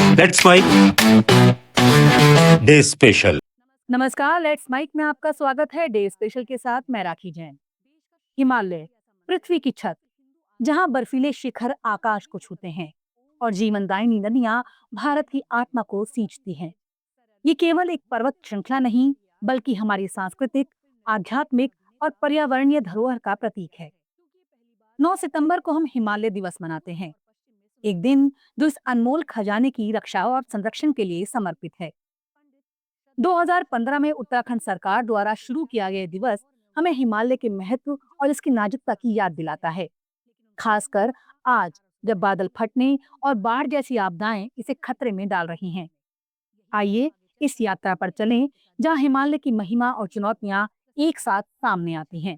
That's my day special. नमस्कार, let's mic में आपका स्वागत है। डे स्पेशल के साथ मैं राखी जैन। हिमालय, पृथ्वी की छत, जहां बर्फीले शिखर आकाश को छूते हैं और जीवनदायिनी नदियां भारत की आत्मा को सींचती हैं। ये केवल एक पर्वत श्रृंखला नहीं, बल्कि हमारी सांस्कृतिक, आध्यात्मिक और पर्यावरणीय धरोहर का प्रतीक है। 9 सितंबर को हम हिमालय दिवस मनाते हैं, एक दिन जो इस अनमोल खजाने की रक्षा और संरक्षण के लिए समर्पित है। 2015 में उत्तराखंड सरकार द्वारा शुरू किया गया दिवस हमें हिमालय के महत्व और इसकी नाजुकता की याद दिलाता है, खासकर आज जब बादल फटने और बाढ़ जैसी आपदाएं इसे खतरे में डाल रही हैं। आइए इस यात्रा पर चलें, जहां हिमालय की महिमा और चुनौतियां एक साथ सामने आती हैं।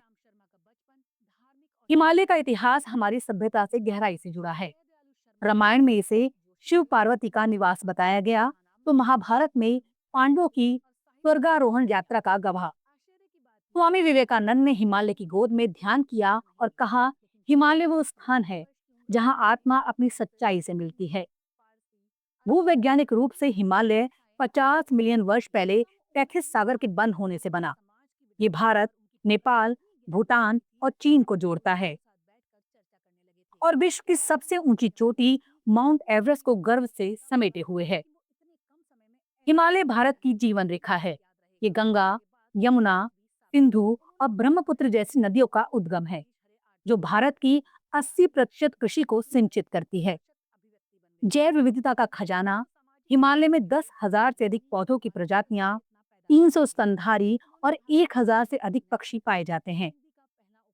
हिमालय का इतिहास हमारी सभ्यता से गहराई से जुड़ा है। रामायण में इसे शिव पार्वती का निवास बताया गया, तो महाभारत में पांडवों की स्वर्गारोहण यात्रा का गवाह। स्वामी विवेकानंद ने हिमालय की गोद में ध्यान किया और कहा, हिमालय वो स्थान है जहां आत्मा अपनी सच्चाई से मिलती है। भूवैज्ञानिक रूप से हिमालय 50 मिलियन वर्ष पहले टेथिस सागर के बंद होने से बना। ये भारत, नेपाल, भूटान और चीन को जोड़ता है और विश्व की सबसे ऊंची चोटी माउंट एवरेस्ट को गर्व से समेटे हुए है। हिमालय भारत की जीवन रेखा है। ये गंगा, यमुना, सिंधु और ब्रह्मपुत्र जैसी नदियों का उद्गम है, जो भारत की 80% कृषि को सिंचित करती है। जैव विविधता का खजाना, हिमालय में 10,000 से अधिक पौधों की प्रजातियां, 300 स्तनधारी और 1,000 से अधिक पक्षी पाए जाते हैं।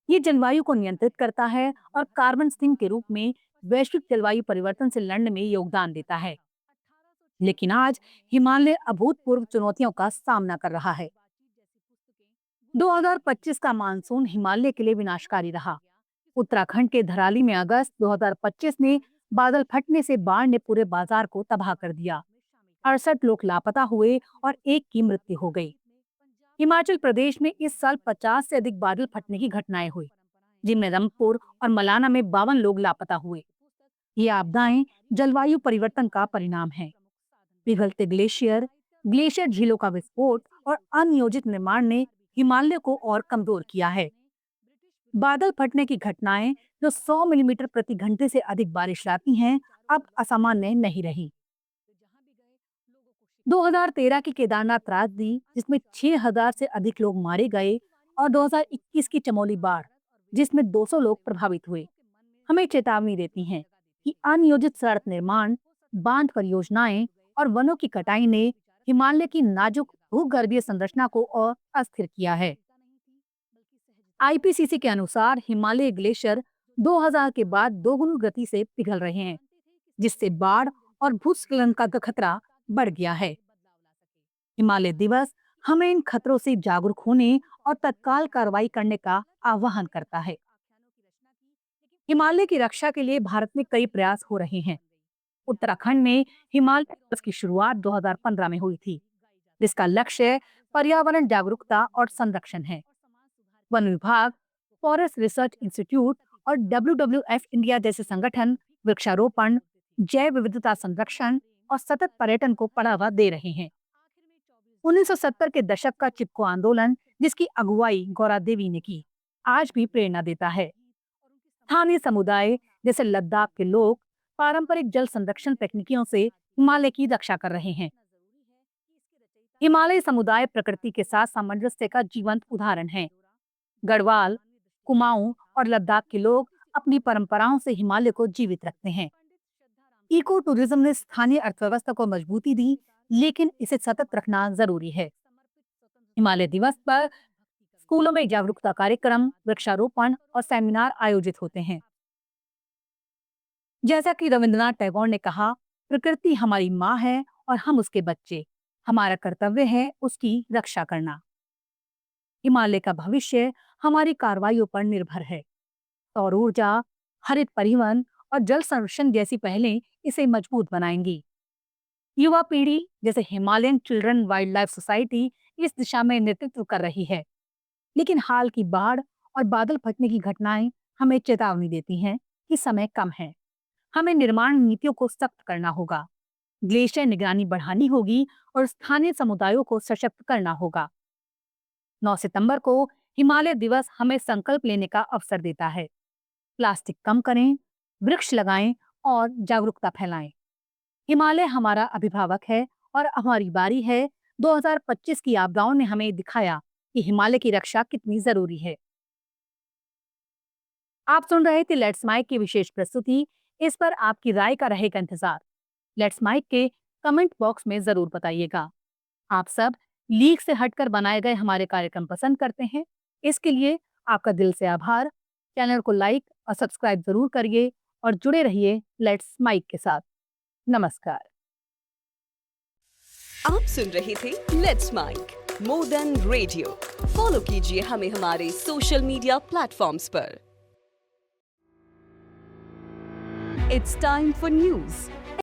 ये जलवायु को नियंत्रित करता है और कार्बन सिंक के रूप में वैश्विक जलवायु परिवर्तन से लड़ने में योगदान देता है। लेकिन आज हिमालय अभूतपूर्व चुनौतियों का सामना कर रहा है। 2025 का मानसून हिमालय के लिए विनाशकारी रहा। उत्तराखंड के धराली में अगस्त 2025 में बादल फटने से बाढ़ ने पूरे बाजार को तबाह कर दिया। 68 लोग लापता हुए और एक की मृत्यु हो गई। हिमाचल प्रदेश में इस साल 50 से अधिक बादल फटने की घटनाएं हुई, जिनमें रंगपुर और मलाना में 52 लोग लापता हुए। ये आपदाएं जलवायु परिवर्तन का परिणाम है। पिघलते ग्लेशियर, ग्लेशियर झीलों का विस्फोट और अनियोजित निर्माण ने हिमालय को और कमजोर किया है। बादल फटने की घटनाएं, जो 100 मिलीमीटर प्रति घंटे से अधिक बारिश लाती हैं, अब असामान्य नहीं रही। 2013 की केदारनाथ त्रासदी, जिसमें 6,000 से अधिक लोग मारे गए, और 2021 की चमोली बाढ़, जिसमें 200 लोग प्रभावित हुए, हमें चेतावनी देती हैं कि अनियोजित सड़क निर्माण, बांध परियोजनाएं और वनों की कटाई ने हिमालय की नाजुक भूगर्भीय संरचना को और अस्थिर किया है। आईपीसीसी के अनुसार हिमालय ग्लेशियर 2000 के बाद दोगुनी गति से पिघल रहे हैं, जिससे बाढ़ और भूस्खलन का खतरा बढ़ गया है। हिमालय दिवस हमें इन खतरों से जागरूक होने और तत्काल कार्रवाई करने का आह्वान करता है। हिमालय की रक्षा के लिए भारत में कई प्रयास हो रहे हैं। उत्तराखंड में हिमालय दिवस की शुरुआत 2015 में हुई थी, जिसका लक्ष्य पर्यावरण जागरूकता और संरक्षण है। वन विभाग, फॉरेस्ट रिसर्च इंस्टीट्यूट और WWF इंडिया जैसे संगठन वृक्षारोपण, जैव विविधता संरक्षण और सतत पर्यटन को बढ़ावा दे रहे हैं। 1970 के दशक का चिपको आंदोलन, जिसकी अगुवाई गौरा देवी ने की, आज भी प्रेरणा देता है। स्थानीय समुदाय जैसे लद्दाख के लोग पारंपरिक जल संरक्षण तकनीकों से हिमालय की रक्षा कर रहे हैं। हिमालय समुदाय प्रकृति के साथ सामंजस्य का जीवंत उदाहरण है। गढ़वाल, कुमाऊं और लद्दाख के लोग अपनी परंपराओं से हिमालय को जीवित रखते हैं। इको टूरिज्म ने स्थानीय अर्थव्यवस्था को मजबूती दी, लेकिन इसे सतत रखना जरूरी है। हिमालय दिवस पर स्कूलों में जागरूकता कार्यक्रम, वृक्षारोपण और सेमिनार आयोजित होते हैं। जैसा कि रविंद्रनाथ टैगोर ने कहा, प्रकृति हमारी माँ है और हम उसके बच्चे। हमारा कर्तव्य है उसकी रक्षा करना। हिमालय का भविष्य हमारी कार्रवाइयों पर निर्भर है। सौर ऊर्जा, हरित परिवहन और जल संरक्षण जैसी पहलें इसे मजबूत बनाएंगी। युवा पीढ़ी जैसे Himalayan children wild life society इस दिशा में नेतृत्व कर रही है। लेकिन हाल की बाढ़ और बादल फटने की घटनाएं हमें चेतावनी देती हैं कि समय कम है। हमें निर्माण नीतियों को सख्त करना होगा, ग्लेशियर निगरानी बढ़ानी होगी और स्थानीय समुदायों को सशक्त करना होगा। 9 सितंबर को हिमालय दिवस हमें संकल्प लेने का अवसर देता है। प्लास्टिक कम करें, वृक्ष लगाएं और जागरूकता फैलाएं। हिमालय हमारा अभिभावक है और हमारी बारी है। 2025 की आपदाओं ने हमें दिखाया कि हिमालय की रक्षा कितनी जरूरी है। आप सुन रहे थे लेट्स माइक की विशेष प्रस्तुति। इस पर आपकी राय का रहेगा इंतजार। लेट्स माइक के कमेंट बॉक्स में जरूर बताइएगा। आप सब लीक से हटकर बनाए गए हमारे कार्यक्रम पसंद करते हैं। इसके लिए आपका दिल से आभार। चैनल को लाइक और सब्सक्राइब जरूर करिए और जुड़े रहिए लेट्स माइक के साथ। नमस्कार। आप सुन रहे थे let's mic more than radio. Follow कीजिए हमें हमारे सोशल मीडिया प्लेटफॉर्म्स पर। It's time for news.